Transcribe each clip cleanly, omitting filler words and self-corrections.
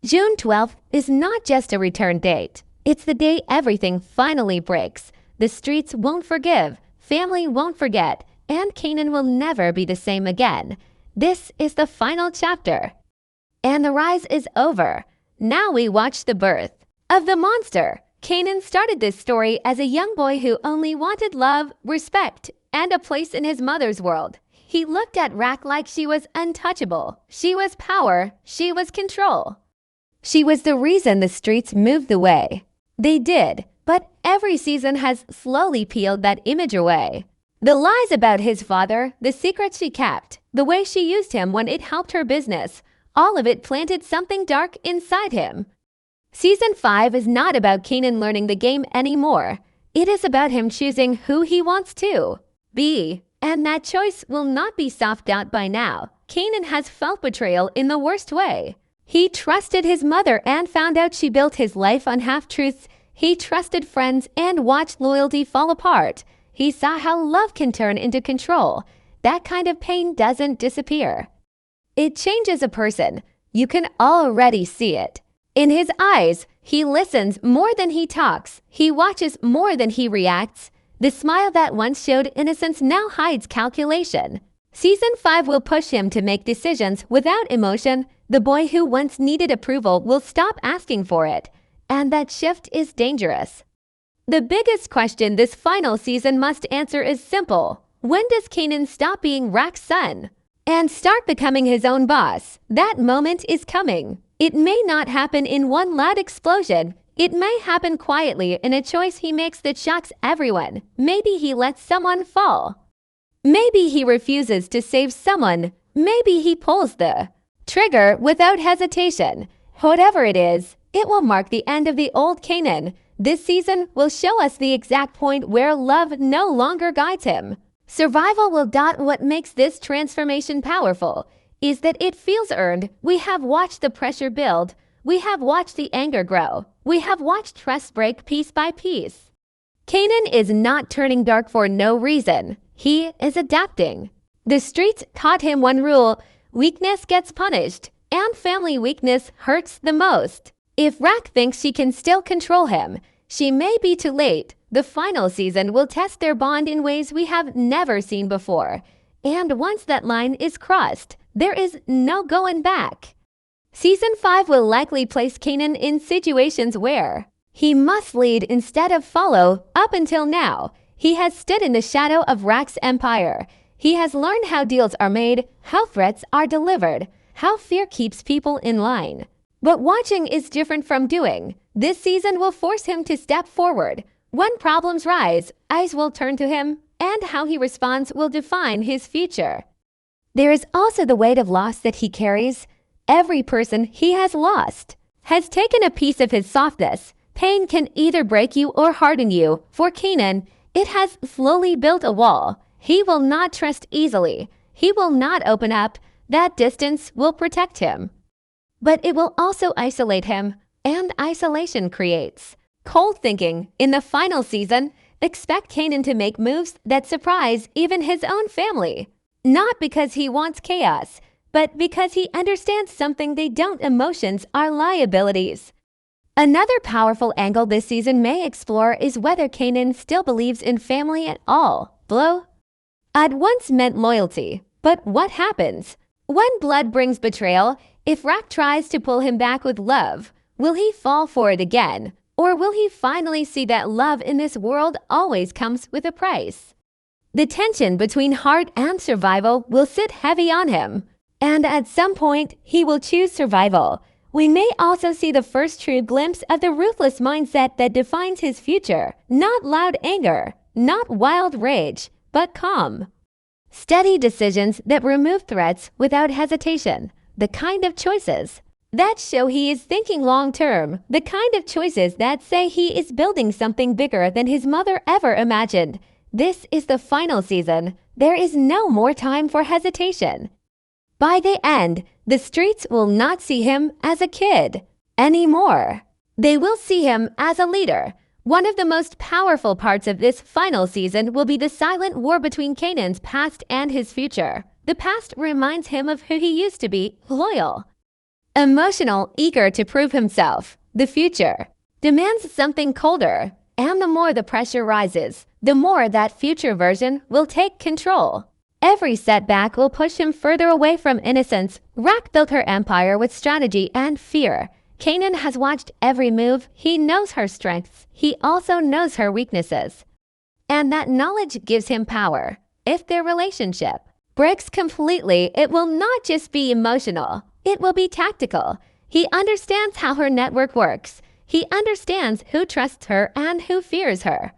June 12th is not just a return date. It's the day everything finally breaks. The streets won't forgive, family won't forget, and Kanan will never be the same again. This is the final chapter. And the rise is over. Now we watch the birth of the monster. Kanan started this story as a young boy who only wanted love, respect, and a place in his mother's world. He looked at Rak like she was untouchable. She was power. She was control. She was the reason the streets moved away. They did, but every season has slowly peeled that image away. The lies about his father, the secrets she kept, the way she used him when it helped her business, all of it planted something dark inside him. Season 5 is not about Kanan learning the game anymore. It is about him choosing who he wants to be. And that choice will not be softened out by now. Kanan has felt betrayal in the worst way. He trusted his mother and found out she built his life on half-truths. He trusted friends and watched loyalty fall apart. He saw how love can turn into control. That kind of pain doesn't disappear. It changes a person. You can already see it. In his eyes, he listens more than he talks. He watches more than he reacts. The smile that once showed innocence now hides calculation. Season 5 will push him to make decisions without emotion. The boy who once needed approval will stop asking for it. And that shift is dangerous. The biggest question this final season must answer is simple. When does Kanan stop being Rak's son and start becoming his own boss? That moment is coming. It may not happen in one loud explosion. It may happen quietly in a choice he makes that shocks everyone. Maybe he lets someone fall. Maybe he refuses to save someone. Maybe he pulls the trigger without hesitation. Whatever it is, it will mark the end of the old Kanan. This season will show us the exact point where love no longer guides him. Survival will. What makes this transformation powerful is that it feels earned. We have watched the pressure build. We have watched the anger grow. We have watched trust break piece by piece. Kanan is not turning dark for no reason. He is adapting. The streets taught him one rule: weakness gets punished, and family weakness hurts the most. If Rak thinks she can still control him, she may be too late. The final season will test their bond in ways we have never seen before. And once that line is crossed, there is no going back. Season 5 will likely place Kanan in situations where he must lead instead of follow. Up until now, he has stood in the shadow of Rak's empire. He has learned how deals are made, how threats are delivered, how fear keeps people in line. But watching is different from doing. This season will force him to step forward. When problems rise, eyes will turn to him, and how he responds will define his future. There is also the weight of loss that he carries. Every person he has lost has taken a piece of his softness. Pain can either break you or harden you. For Kanan, it has slowly built a wall. He will not trust easily. He will not open up. That distance will protect him. But it will also isolate him, and isolation creates cold thinking. In the final season, expect Kanan to make moves that surprise even his own family. Not because he wants chaos, but because he understands something they don't. Emotions are liabilities. Another powerful angle this season may explore is whether Kanan still believes in family at all. Blow at once meant loyalty, but what happens when blood brings betrayal? If Rak tries to pull him back with love, will he fall for it again? Or will he finally see that love in this world always comes with a price? The tension between heart and survival will sit heavy on him. And at some point, he will choose survival. We may also see the first true glimpse of the ruthless mindset that defines his future. Not loud anger, not wild rage, but calm, steady decisions that remove threats without hesitation. The kind of choices that show he is thinking long-term. The kind of choices that say he is building something bigger than his mother ever imagined. This is the final season. There is no more time for hesitation. By the end, the streets will not see him as a kid anymore. They will see him as a leader. One of the most powerful parts of this final season will be the silent war between Kanan's past and his future. The past reminds him of who he used to be: loyal, Emotional, eager to prove himself. The future demands something colder, and the more the pressure rises, the more that future version will take control. Every setback will push him further away from innocence. Rack built her empire with strategy and fear. Kanan has watched every move. He knows her strengths. He also knows her weaknesses. And that knowledge gives him power. If their relationship breaks completely, it will not just be emotional. It will be tactical. He understands how her network works. He understands who trusts her and who fears her.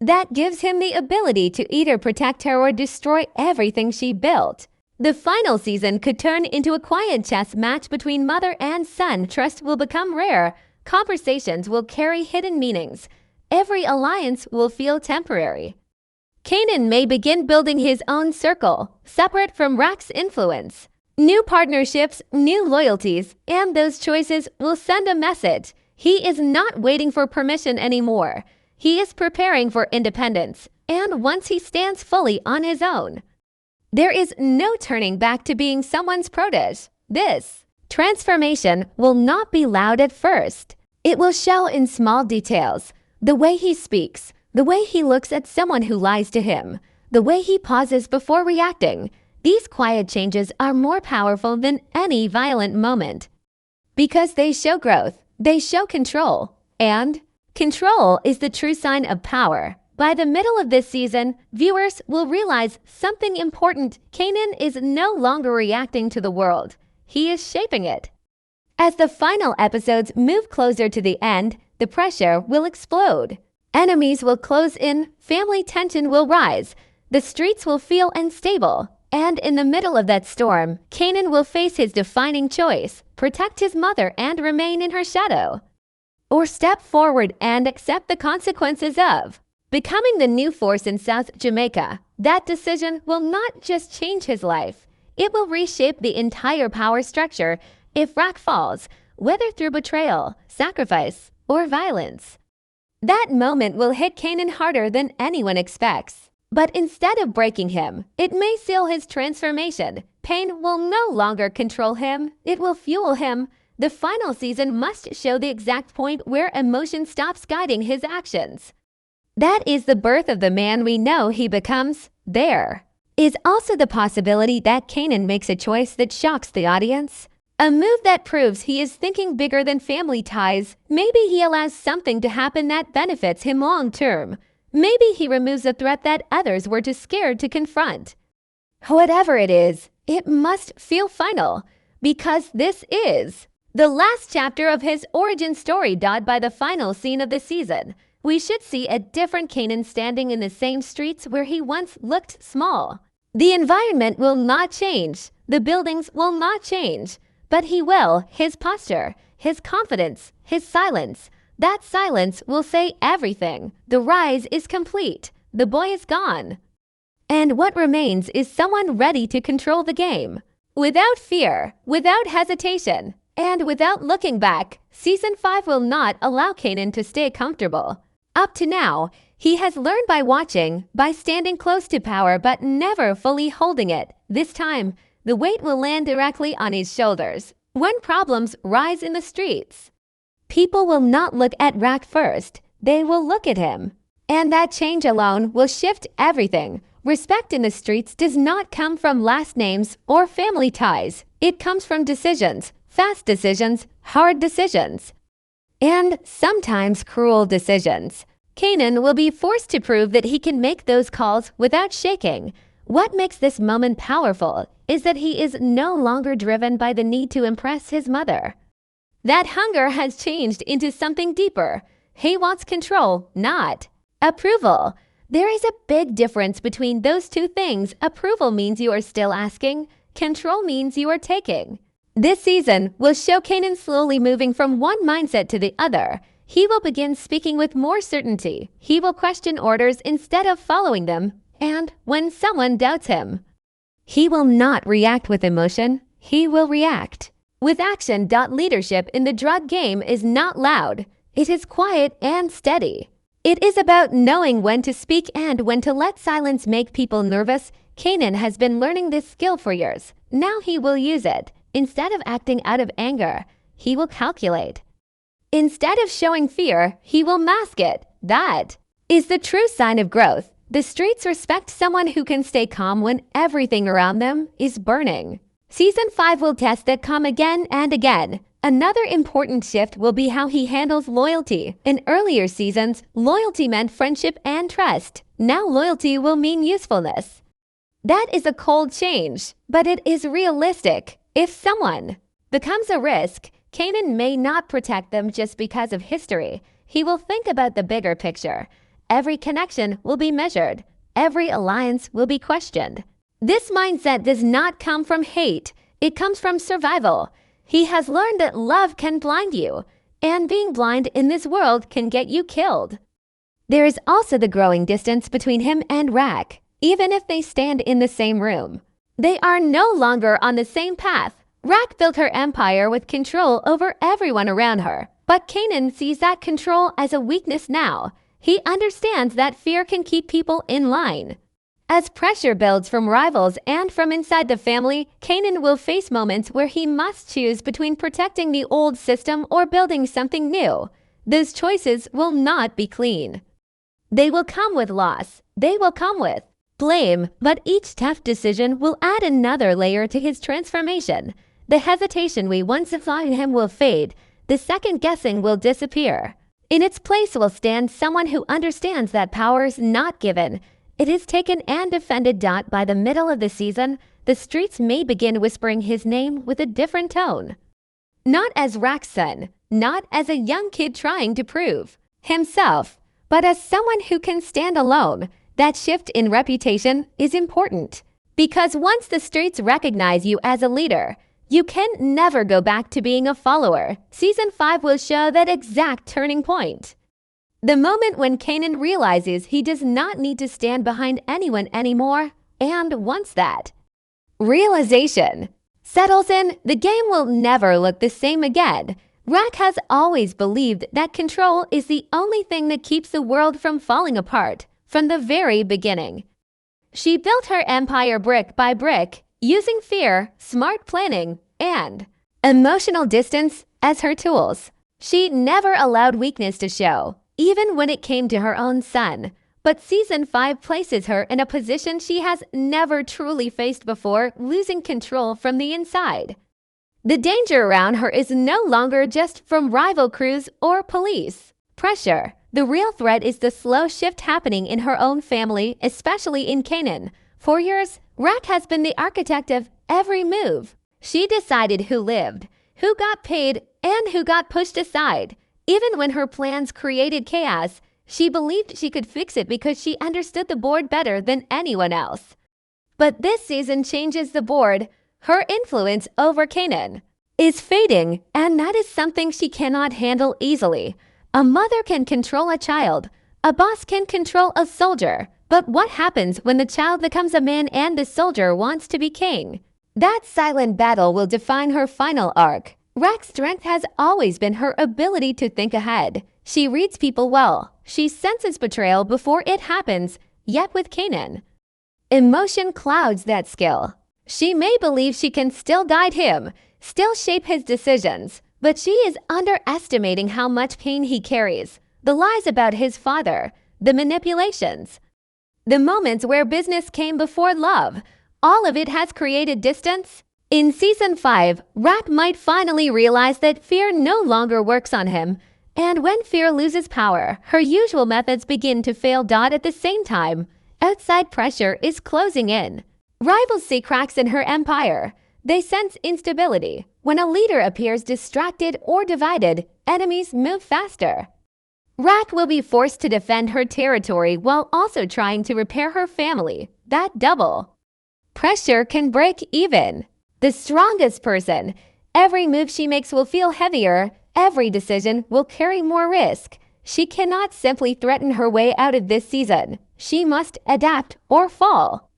That gives him the ability to either protect her or destroy everything she built. The final season could turn into a quiet chess match between mother and son. Trust will become rare. Conversations will carry hidden meanings. Every alliance will feel temporary. Kanan may begin building his own circle, separate from Rack's influence. New partnerships, new loyalties, and those choices will send a message. He is not waiting for permission anymore. He is preparing for independence, and once he stands fully on his own, there is no turning back to being someone's protege. This transformation will not be loud at first. It will show in small details. The way he speaks, the way he looks at someone who lies to him, the way he pauses before reacting. These quiet changes are more powerful than any violent moment because they show growth, they show control, and control is the true sign of power. By the middle of this season, viewers will realize something important. Kanan is no longer reacting to the world. He is shaping it. As the final episodes move closer to the end, the pressure will explode. Enemies will close in, family tension will rise, the streets will feel unstable. And in the middle of that storm, Kanan will face his defining choice: protect his mother and remain in her shadow, or step forward and accept the consequences of becoming the new force in South Jamaica. That decision will not just change his life, it will reshape the entire power structure. If Rack falls, whether through betrayal, sacrifice, or violence, that moment will hit Kanan harder than anyone expects. But instead of breaking him, it may seal his transformation. Pain will no longer control him, it will fuel him. The final season must show the exact point where emotion stops guiding his actions. That is the birth of the man we know he becomes. There is also the possibility that Kanan makes a choice that shocks the audience. A move that proves he is thinking bigger than family ties. Maybe he allows something to happen that benefits him long term. Maybe he removes a threat that others were too scared to confront. Whatever it is, it must feel final, because this is the last chapter of his origin story. By the final scene of the season, we should see a different Kanan standing in the same streets where he once looked small. The environment will not change, the buildings will not change, but he will. His posture, his confidence, his silence. That silence will say everything. The rise is complete. The boy is gone. And what remains is someone ready to control the game. Without fear, without hesitation, and without looking back. Season 5 will not allow Kanan to stay comfortable. Up to now, he has learned by watching, by standing close to power but never fully holding it. This time, the weight will land directly on his shoulders. When problems rise in the streets, people will not look at Rack first, they will look at him. And that change alone will shift everything. Respect in the streets does not come from last names or family ties. It comes from decisions, fast decisions, hard decisions, and sometimes cruel decisions. Kanan will be forced to prove that he can make those calls without shaking. What makes this moment powerful is that he is no longer driven by the need to impress his mother. That hunger has changed into something deeper. He wants control, not approval. There is a big difference between those two things. Approval means you are still asking. Control means you are taking. This season will show Kanan slowly moving from one mindset to the other. He will begin speaking with more certainty. He will question orders instead of following them. And when someone doubts him, he will not react with emotion. He will react with action. Leadership in the drug game is not loud. It is quiet and steady. It is about knowing when to speak and when to let silence make people nervous. Kanan has been learning this skill for years. Now he will use it. Instead of acting out of anger, he will calculate. Instead of showing fear, he will mask it. That is the true sign of growth. The streets respect someone who can stay calm when everything around them is burning. Season 5 will test that calm again and again. Another important shift will be how he handles loyalty. In earlier seasons, loyalty meant friendship and trust. Now loyalty will mean usefulness. That is a cold change, but it is realistic. If someone becomes a risk, Kanan may not protect them just because of history. He will think about the bigger picture. Every connection will be measured. Every alliance will be questioned. This mindset does not come from hate. It comes from survival. He has learned that love can blind you, and being blind in this world can get you killed. There is also the growing distance between him and Rack, even if they stand in the same room. They are no longer on the same path. Rack built her empire with control over everyone around her, but Kanan sees that control as a weakness now. He understands that fear can keep people in line. As pressure builds from rivals and from inside the family, Kanan will face moments where he must choose between protecting the old system or building something new. Those choices will not be clean. They will come with loss. They will come with blame, but each tough decision will add another layer to his transformation. The hesitation we once saw in him will fade. The second guessing will disappear. In its place will stand someone who understands that power is not given. It is taken and defended. By the middle of the season, the streets may begin whispering his name with a different tone. Not as Rack's son, not as a young kid trying to prove himself, but as someone who can stand alone. That shift in reputation is important, because once the streets recognize you as a leader, you can never go back to being a follower. Season 5 will show that exact turning point. The moment when Kanan realizes he does not need to stand behind anyone anymore, and once that realization settles in, the game will never look the same again. Rack has always believed that control is the only thing that keeps the world from falling apart from the very beginning. She built her empire brick by brick, using fear, smart planning, and emotional distance as her tools. She never allowed weakness to show, even when it came to her own son. But Season 5 places her in a position she has never truly faced before, losing control from the inside. The danger around her is no longer just from rival crews or police pressure. The real threat is the slow shift happening in her own family, especially in Kanan. For years, Rack has been the architect of every move. She decided who lived, who got paid, and who got pushed aside. Even when her plans created chaos, she believed she could fix it because she understood the board better than anyone else. But this season changes the board. Her influence over Kanan is fading, and that is something she cannot handle easily. A mother can control a child. A boss can control a soldier. But what happens when the child becomes a man and the soldier wants to be king? That silent battle will define her final arc. Rack's strength has always been her ability to think ahead. She reads people well. She senses betrayal before it happens. Yet with Kanan, emotion clouds that skill. She may believe she can still guide him, still shape his decisions, but she is underestimating how much pain he carries. The lies about his father, the manipulations, the moments where business came before love, all of it has created distance. In Season 5, Rack might finally realize that fear no longer works on him. And when fear loses power, her usual methods begin to fail. At the same time, outside pressure is closing in. Rivals see cracks in her empire. They sense instability. When a leader appears distracted or divided, enemies move faster. Rack will be forced to defend her territory while also trying to repair her family. That double pressure can break even the strongest person. Every move she makes will feel heavier. Every decision will carry more risk. She cannot simply threaten her way out of this season. She must adapt or fall.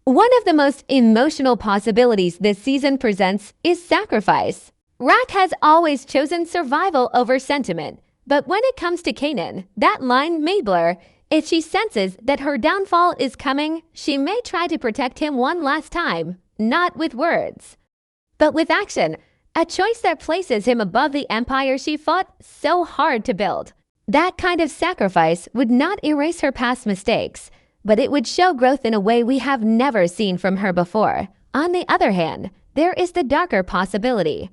One of the most emotional possibilities this season presents is sacrifice. Rack has always chosen survival over sentiment. But when it comes to Kanan, that line may blur. If she senses that her downfall is coming, she may try to protect him one last time, not with words, but with action, a choice that places him above the empire she fought so hard to build. That kind of sacrifice would not erase her past mistakes, but it would show growth in a way we have never seen from her before. On the other hand, there is the darker possibility.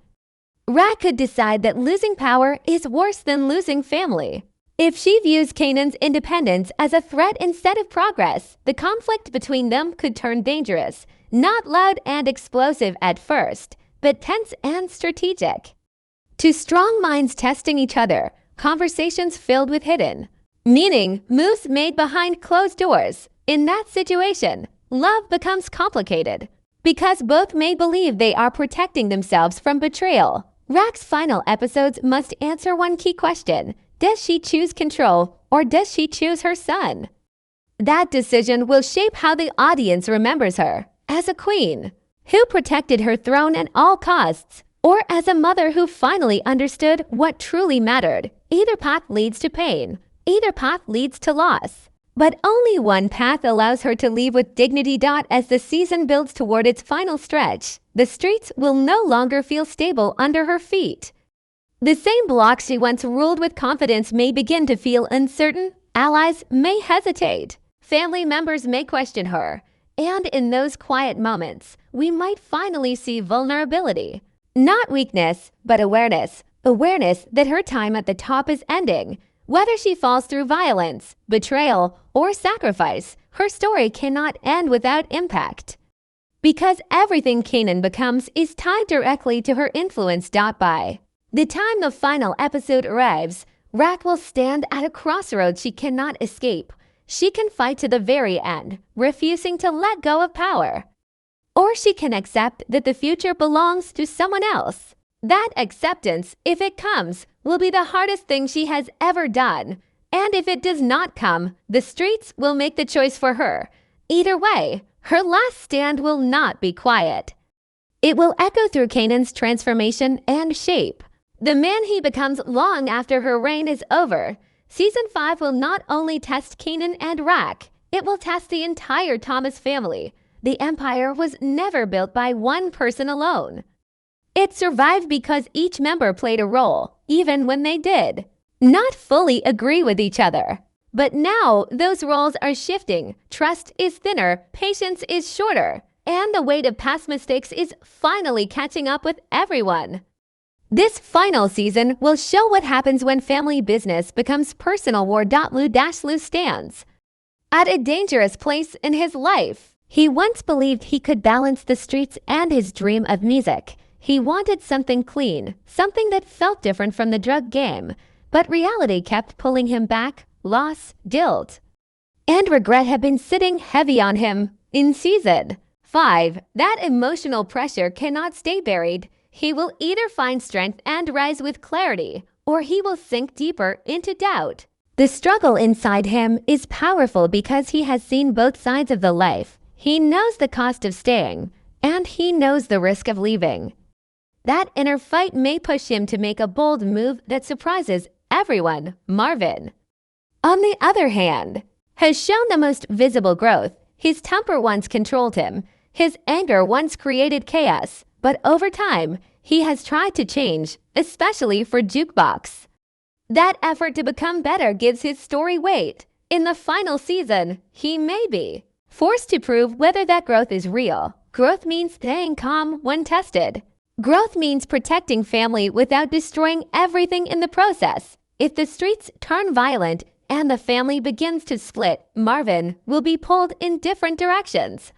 Rak could decide that losing power is worse than losing family. If she views Kanan's independence as a threat instead of progress, the conflict between them could turn dangerous, not loud and explosive at first, but tense and strategic. Two strong minds testing each other, conversations filled with hidden meaning, moves made behind closed doors. In that situation, love becomes complicated because both may believe they are protecting themselves from betrayal. Rak's final episodes must answer one key question. Does she choose control or does she choose her son? That decision will shape how the audience remembers her. As a queen who protected her throne at all costs, or as a mother who finally understood what truly mattered. Either path leads to pain. Either path leads to loss. But only one path allows her to leave with dignity. As the season builds toward its final stretch, the streets will no longer feel stable under her feet. The same block she once ruled with confidence may begin to feel uncertain. Allies may hesitate. Family members may question her. And in those quiet moments, we might finally see vulnerability. Not weakness, but awareness. Awareness that her time at the top is ending. Whether she falls through violence, betrayal, or sacrifice, her story cannot end without impact. Because everything Kanan becomes is tied directly to her influence. By the time the final episode arrives, Rak will stand at a crossroads she cannot escape. She can fight to the very end, refusing to let go of power. Or she can accept that the future belongs to someone else. That acceptance, if it comes, will be the hardest thing she has ever done. And if it does not come, the streets will make the choice for her. Either way, her last stand will not be quiet. It will echo through Kanan's transformation and shape. The man he becomes long after her reign is over. Season 5 will not only test Kanan and Rak, it will test the entire Thomas family. The empire was never built by one person alone. It survived because each member played a role, even when they did not fully agree with each other. But now those roles are shifting. Trust is thinner, patience is shorter, and the weight of past mistakes is finally catching up with everyone. This final season will show what happens when family business becomes personal war. Lu stands at a dangerous place in his life. He once believed he could balance the streets and his dream of music. He wanted something clean, something that felt different from the drug game. But reality kept pulling him back. Loss, guilt, and regret have been sitting heavy on him. In Season 5, that emotional pressure cannot stay buried. He will either find strength and rise with clarity, or he will sink deeper into doubt. The struggle inside him is powerful because he has seen both sides of the life. He knows the cost of staying, and he knows the risk of leaving. That inner fight may push him to make a bold move that surprises everyone. Marvin, on the other hand, has shown the most visible growth. His temper once controlled him. His anger once created chaos. But over time, he has tried to change, especially for Jukebox. That effort to become better gives his story weight. In the final season, he may be forced to prove whether that growth is real. Growth means staying calm when tested. Growth means protecting family without destroying everything in the process. If the streets turn violent and the family begins to split, Marvin will be pulled in different directions.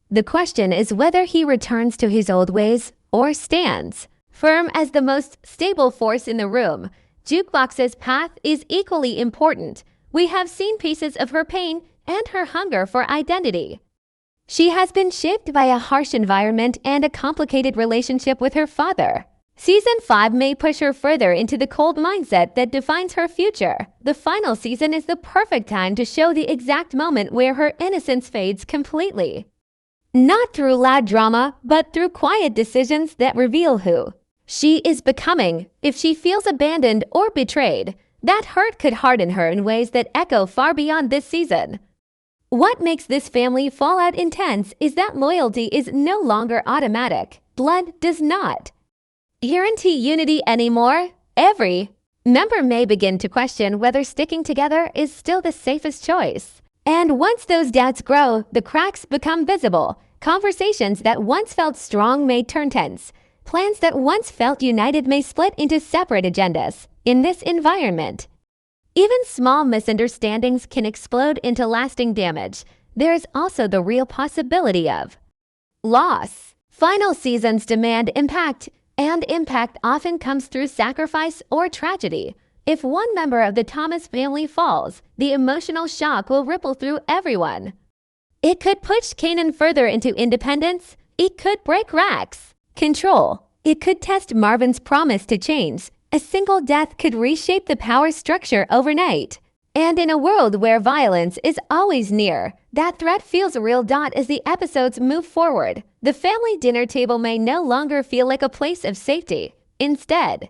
The question is whether he returns to his old ways or stands firm as the most stable force in the room. Jukebox's path is equally important. We have seen pieces of her pain and her hunger for identity. She has been shaped by a harsh environment and a complicated relationship with her father. Season 5 may push her further into the cold mindset that defines her future. The final season is the perfect time to show the exact moment where her innocence fades completely. Not through loud drama, but through quiet decisions that reveal who she is becoming. If she feels abandoned or betrayed, that hurt could harden her in ways that echo far beyond this season. What makes this family fallout intense is that loyalty is no longer automatic. blood does not guarantee unity anymore. Every member may begin to question whether sticking together is still the safest choice. And once those doubts grow, the cracks become visible. Conversations that once felt strong may turn tense. Plans that once felt united may split into separate agendas. In this environment, even small misunderstandings can explode into lasting damage. There is also the real possibility of loss. Final seasons demand impact, and impact often comes through sacrifice or tragedy. If one member of the Thomas family falls, the emotional shock will ripple through everyone. It could push Kanan further into independence. It could break Rack's control. It could test Marvin's promise to change. A single death could reshape the power structure overnight. And in a world where violence is always near, that threat feels real. As the episodes move forward, the family dinner table may no longer feel like a place of safety. Instead,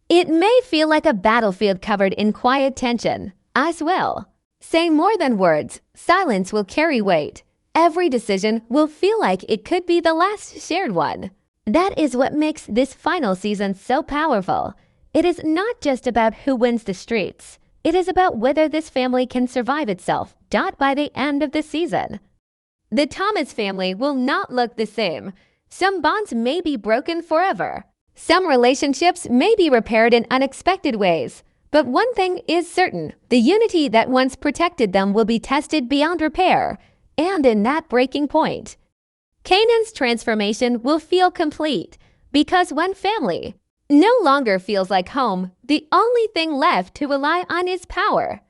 it may feel like a battlefield covered in quiet tension. As well, say more than words, silence will carry weight. Every decision will feel like it could be the last shared one. That is what makes this final season so powerful. It is not just about who wins the streets. It is about whether this family can survive itself. By the end of the season, the Thomas family will not look the same. Some bonds may be broken forever. Some relationships may be repaired in unexpected ways. But one thing is certain, the unity that once protected them will be tested beyond repair. And in that breaking point, Kanan's transformation will feel complete. Because when family no longer feels like home, the only thing left to rely on is power.